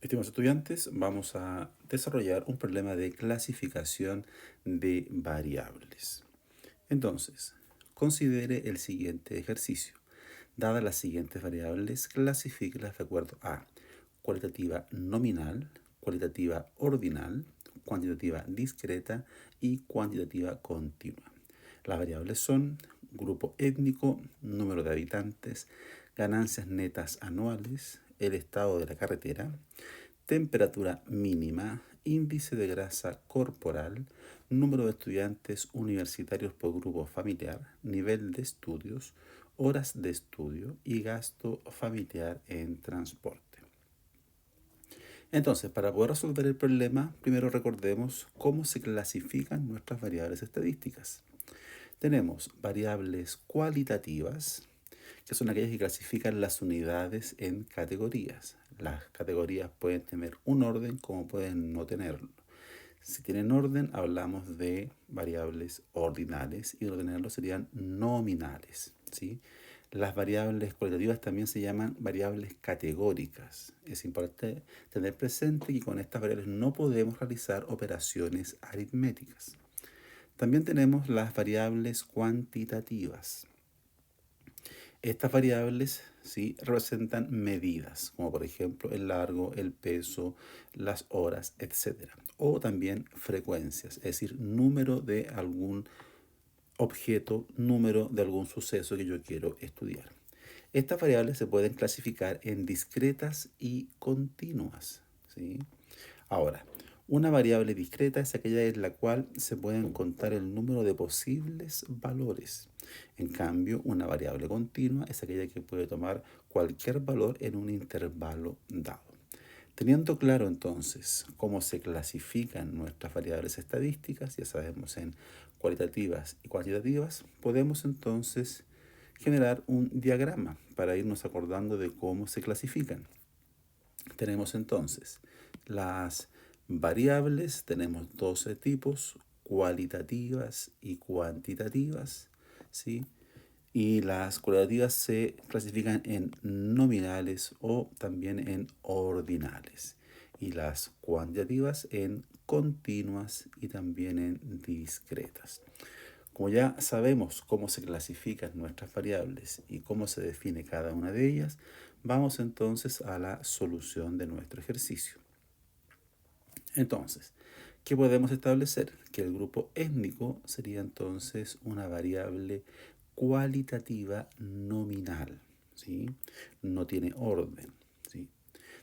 Estimados estudiantes, vamos a desarrollar un problema de clasificación de variables. Entonces, considere el siguiente ejercicio. Dadas las siguientes variables, clasifíquelas de acuerdo a cualitativa nominal, cualitativa ordinal, cuantitativa discreta y cuantitativa continua. Las variables son grupo étnico, número de habitantes, ganancias netas anuales, el estado de la carretera, temperatura mínima, índice de grasa corporal, número de estudiantes universitarios por grupo familiar, nivel de estudios, horas de estudio y gasto familiar en transporte. Entonces, para poder resolver el problema, primero recordemos cómo se clasifican nuestras variables estadísticas. Tenemos variables cualitativas, que son aquellas que clasifican las unidades en categorías. Las categorías pueden tener un orden como pueden no tenerlo. Si tienen orden, hablamos de variables ordinales y de no tenerlo serían nominales, ¿sí? Las variables cualitativas también se llaman variables categóricas. Es importante tener presente que con estas variables no podemos realizar operaciones aritméticas. También tenemos las variables cuantitativas. Estas variables ¿sí? representan medidas, como por ejemplo el largo, el peso, las horas, etc. O también frecuencias, es decir, número de algún objeto, número de algún suceso que yo quiero estudiar. Estas variables se pueden clasificar en discretas y continuas, ¿sí? Ahora, una variable discreta es aquella en la cual se pueden contar el número de posibles valores. En cambio, una variable continua es aquella que puede tomar cualquier valor en un intervalo dado. Teniendo claro entonces cómo se clasifican nuestras variables estadísticas, ya sabemos en cualitativas y cuantitativas, podemos entonces generar un diagrama para irnos acordando de cómo se clasifican. Tenemos entonces las variables, tenemos 12 tipos, cualitativas y cuantitativas, ¿sí? Y las cualitativas se clasifican en nominales o también en ordinales. Y las cuantitativas en continuas y también en discretas. Como ya sabemos cómo se clasifican nuestras variables y cómo se define cada una de ellas, vamos entonces a la solución de nuestro ejercicio. Entonces, ¿qué podemos establecer? Que el grupo étnico sería entonces una variable cualitativa nominal, ¿sí? No tiene orden, ¿sí?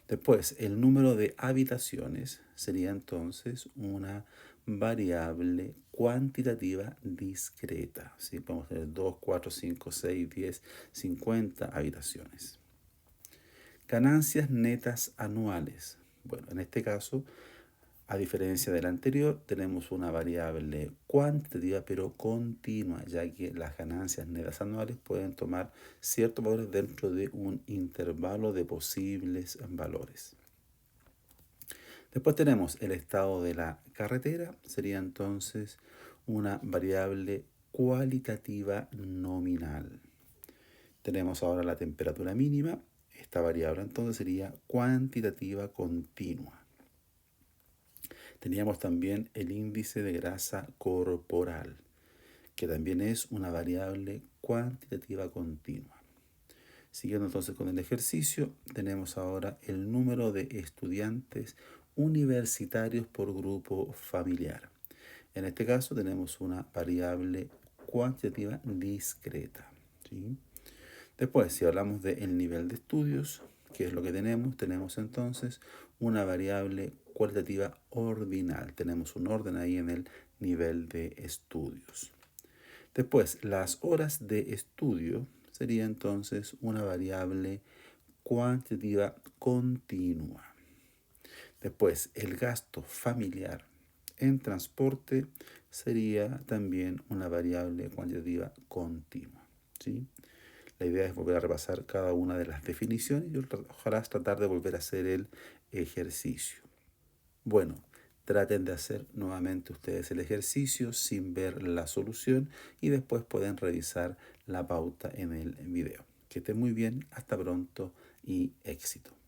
Después, el número de habitaciones sería entonces una variable cuantitativa discreta, ¿sí? Podemos tener 2, 4, 5, 6, 10, 50 habitaciones. Ganancias netas anuales. Bueno, en este caso, a diferencia del anterior, tenemos una variable cuantitativa pero continua, ya que las ganancias netas anuales pueden tomar ciertos valores dentro de un intervalo de posibles valores. Después tenemos el estado de la carretera, sería entonces una variable cualitativa nominal. Tenemos ahora la temperatura mínima, esta variable entonces sería cuantitativa continua. Teníamos también el índice de grasa corporal, que también es una variable cuantitativa continua. Siguiendo entonces con el ejercicio, tenemos ahora el número de estudiantes universitarios por grupo familiar. En este caso tenemos una variable cuantitativa discreta, ¿sí? Después, si hablamos del nivel de estudios, ¿qué es lo que tenemos? Tenemos entonces una variable cualitativa ordinal. Tenemos un orden ahí en el nivel de estudios. Después, las horas de estudio sería entonces una variable cuantitativa continua. Después, el gasto familiar en transporte sería también una variable cuantitativa continua, ¿sí? La idea es volver a repasar cada una de las definiciones y ojalá tratar de volver a hacer el ejercicio. Bueno, traten de hacer nuevamente ustedes el ejercicio sin ver la solución y después pueden revisar la pauta en el video. Que estén muy bien, hasta pronto y éxito.